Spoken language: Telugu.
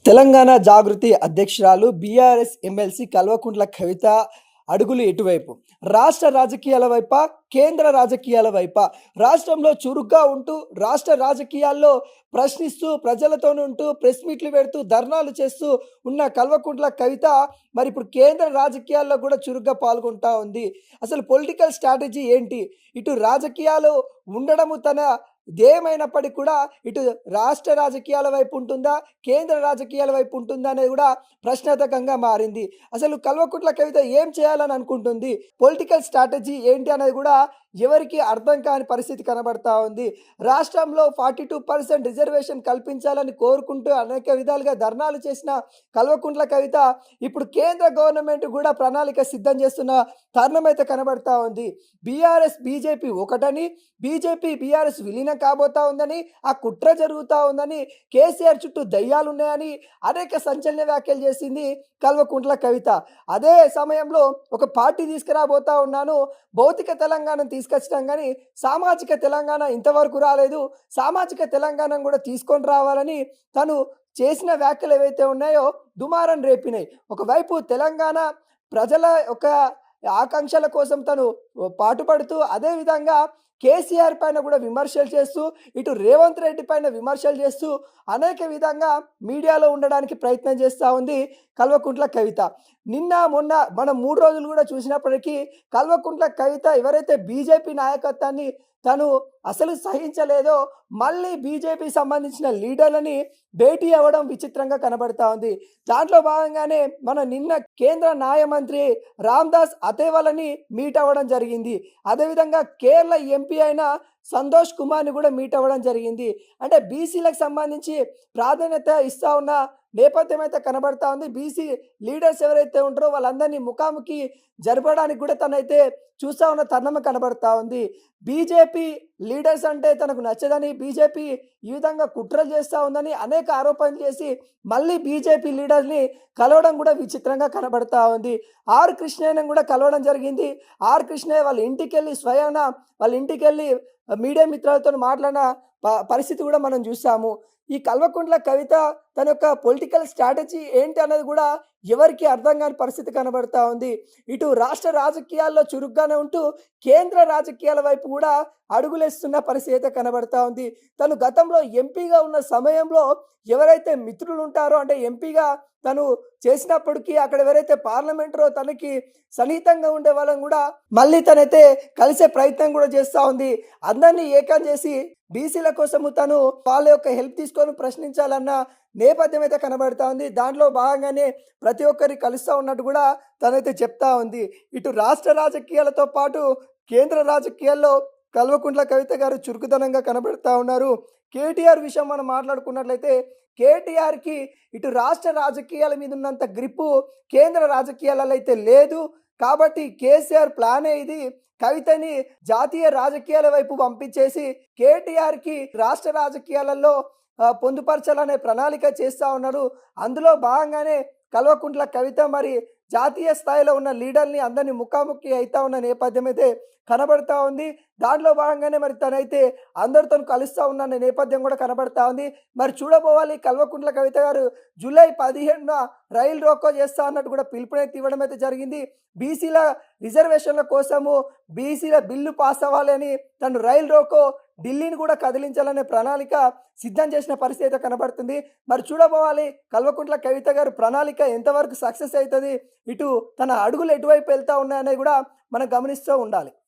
తెలంగాణ జాగృతి అధ్యక్షురాలు బీఆర్ఎస్ ఎమ్మెల్సీ కల్వకుంట్ల కవిత అడుగులు ఎటువైపు? రాష్ట్ర రాజకీయాల వైపా? కేంద్ర రాజకీయాల వైపా? రాష్ట్రంలో చురుగ్గా ఉంటూ, రాష్ట్ర రాజకీయాల్లో ప్రశ్నిస్తూ, ప్రజలతోనుంటూ, ప్రెస్ మీట్లు పెడుతూ, ధర్నాలు చేస్తూ ఉన్న కల్వకుంట్ల కవిత మరిప్పుడు కేంద్ర రాజకీయాల్లో కూడా చురుగ్గా పాల్గొంటా ఉంది. అసలు పొలిటికల్ స్ట్రాటజీ ఏంటి? ఇటు రాజకీయాలు ఉండడము తన ధ్యేయమైనప్పటికి కూడా ఇటు రాష్ట్ర రాజకీయాల వైపు ఉంటుందా? కేంద్ర రాజకీయాల వైపు ఉంటుందా? అనేది కూడా ప్రశ్నార్థకంగా మారింది. అసలు కల్వకుంట్ల కవిత ఏం చేయాలని అనుకుంటుంది? పొలిటికల్ స్ట్రాటజీ ఏంటి అనేది కూడా ఎవరికీ అర్థం కాని పరిస్థితి కనబడతా ఉంది. రాష్ట్రంలో 42% రిజర్వేషన్ కల్పించాలని కోరుకుంటూ అనేక విధాలుగా ధర్నాలు చేసిన కల్వకుంట్ల కవిత ఇప్పుడు కేంద్ర గవర్నమెంట్ కూడా ప్రణాళిక సిద్ధం చేస్తున్న తరుణమైతే కనబడతా ఉంది. బీఆర్ఎస్, బీజేపీ ఒకటని, బీజేపీ, బీఆర్ఎస్ విలీనం కాబోతా ఉందని, ఆ కుట్ర జరుగుతా ఉందని, కేసీఆర్ చుట్టూ దయ్యాలున్నాయని అనేక సంచలన వ్యాఖ్యలు చేసింది కల్వకుంట్ల కవిత. అదే సమయంలో ఒక పార్టీ తీసుకురాబోతా ఉన్నాను, భౌతిక తెలంగాణను తీసుకొచ్చినాం కానీ సామాజిక తెలంగాణ ఇంతవరకు రాలేదు, సామాజిక తెలంగాణను కూడా తీసుకొని రావాలని తను చేసిన వ్యాఖ్యలు ఏవైతే ఉన్నాయో దుమారం రేపినాయి. ఒకవైపు తెలంగాణ ప్రజల యొక్క ఆకాంక్షల కోసం తను పాటుపడుతూ, అదేవిధంగా కేసీఆర్ పైన కూడా విమర్శలు చేస్తూ, ఇటు రేవంత్ రెడ్డి పైన విమర్శలు చేస్తూ అనేక విధంగా మీడియాలో ఉండడానికి ప్రయత్నం చేస్తూ ఉంది కల్వకుంట్ల కవిత. నిన్న మొన్న మనం 3 రోజులు కూడా చూసినప్పటికీ కల్వకుంట్ల కవిత ఎవరైతే బీజేపీ నాయకత్వాన్ని తను అసలు సహించలేదో, మళ్ళీ బీజేపీ సంబంధించిన లీడర్లని భేటీ అవ్వడం విచిత్రంగా కనబడతా ఉంది. దాంట్లో భాగంగానే మన నిన్న కేంద్ర న్యాయ మంత్రి రామ్దాస్ అథేవాలని మీట్ అవ్వడం జరిగింది. అదేవిధంగా కేరళ ఎంపీ అయిన సంతోష్ కుమార్ని కూడా మీట్ అవ్వడం జరిగింది. అంటే బీసీలకు సంబంధించి ప్రాధాన్యత ఇస్తా ఉన్న నేపథ్యం అయితే కనబడతా ఉంది. బీసీ లీడర్స్ ఎవరైతే ఉంటారో వాళ్ళందరినీ ముఖాముఖి జరపడానికి కూడా తనైతే చూస్తూ ఉన్న తరుణం కనబడతా ఉంది. బీజేపీ లీడర్స్ అంటే తనకు నచ్చదని, బీజేపీ ఈ విధంగా కుట్రలు చేస్తూ ఉందని అనేక ఆరోపణలు చేసి మళ్ళీ బీజేపీ లీడర్ని కలవడం కూడా విచిత్రంగా కనబడతా ఉంది. ఆర్ కృష్ణయ్యను కూడా కలవడం జరిగింది. ఆర్ కృష్ణయ్య వాళ్ళ ఇంటికి వెళ్ళి స్వయాన వాళ్ళ ఇంటికి వెళ్ళి మీడియా మిత్రులతో మాట్లాడిన పరిస్థితి కూడా మనం చూసాము. ఈ కల్వకుంట్ల కవిత తన యొక్క పొలిటికల్ స్ట్రాటజీ ఏంటి అన్నది కూడా ఎవరికి అర్థం కాని పరిస్థితి కనబడతా ఉంది. ఇటు రాష్ట్ర రాజకీయాల్లో చురుగ్గానే ఉంటూ కేంద్ర రాజకీయాల వైపు కూడా అడుగులేస్తున్న పరిస్థితి అయితే కనబడతా ఉంది. తను గతంలో ఎంపీగా ఉన్న సమయంలో ఎవరైతే మిత్రులు ఉంటారో, అంటే ఎంపీగా తను చేసినప్పటికీ అక్కడ ఎవరైతే పార్లమెంటరో తనకి సన్నిహితంగా ఉండే వాళ్ళని కూడా మళ్ళీ తనైతే కలిసే ప్రయత్నం కూడా చేస్తూ ఉంది. అందరినీ ఏకం చేసి బీసీల కోసము తను వాళ్ళ యొక్క హెల్ప్ తీసుకొని ప్రశ్నించాలన్న నేపథ్యం అయితే కనబడతా ఉంది. దాంట్లో భాగంగానే ప్రతి ఒక్కరికి కలుస్తూ ఉన్నట్టు కూడా తనైతే చెప్తా ఉంది. ఇటు రాష్ట్ర రాజకీయాలతో పాటు కేంద్ర రాజకీయాల్లో కల్వకుంట్ల కవిత గారు చురుకుదనంగా కనబడతా ఉన్నారు. కేటీఆర్ విషయం మనం మాట్లాడుకున్నట్లయితే కేటీఆర్కి ఇటు రాష్ట్ర రాజకీయాల మీద ఉన్నంత గ్రిప్పు కేంద్ర రాజకీయాలలో అయితే లేదు. కాబట్టి కేసీఆర్ ప్లానే ఇది, కవితని జాతీయ రాజకీయాల వైపు పంపించేసి కేటీఆర్కి రాష్ట్ర రాజకీయాలలో పొందుపరచాలనే ప్రణాళిక చేస్తూ ఉన్నారు. అందులో భాగంగానే కల్వకుంట్ల కవిత మరి జాతీయ స్థాయిలో ఉన్న లీడర్ని అందరినీ ముఖాముఖి అవుతా ఉన్న నేపథ్యం అయితే కనబడతా ఉంది. దాంట్లో భాగంగానే మరి తనైతే అందరితో కలుస్తూ ఉన్న నేపథ్యం కూడా కనబడతా ఉంది. మరి చూడబోవాలి కల్వకుంట్ల కవిత గారు జూలై 15న రైలు రోకో చేస్తా అన్నట్టు కూడా పిలుపునైతే ఇవ్వడం అయితే జరిగింది. బీసీల రిజర్వేషన్ల కోసము బీసీల బిల్లు పాస్ అవ్వాలని తను రైలు రోకో ఢిల్లీని కూడా కదిలించాలనే ప్రణాళిక సిద్ధం చేసిన పరిస్థితి అయితే కనబడుతుంది. మరి చూడబోవాలి కల్వకుంట్ల కవిత గారు ప్రణాళిక ఎంతవరకు సక్సెస్ అవుతుంది, ఇటు తన అడుగులు ఎటువైపు వెళ్తూ ఉన్నాయనేది కూడా మనం గమనిస్తూ ఉండాలి.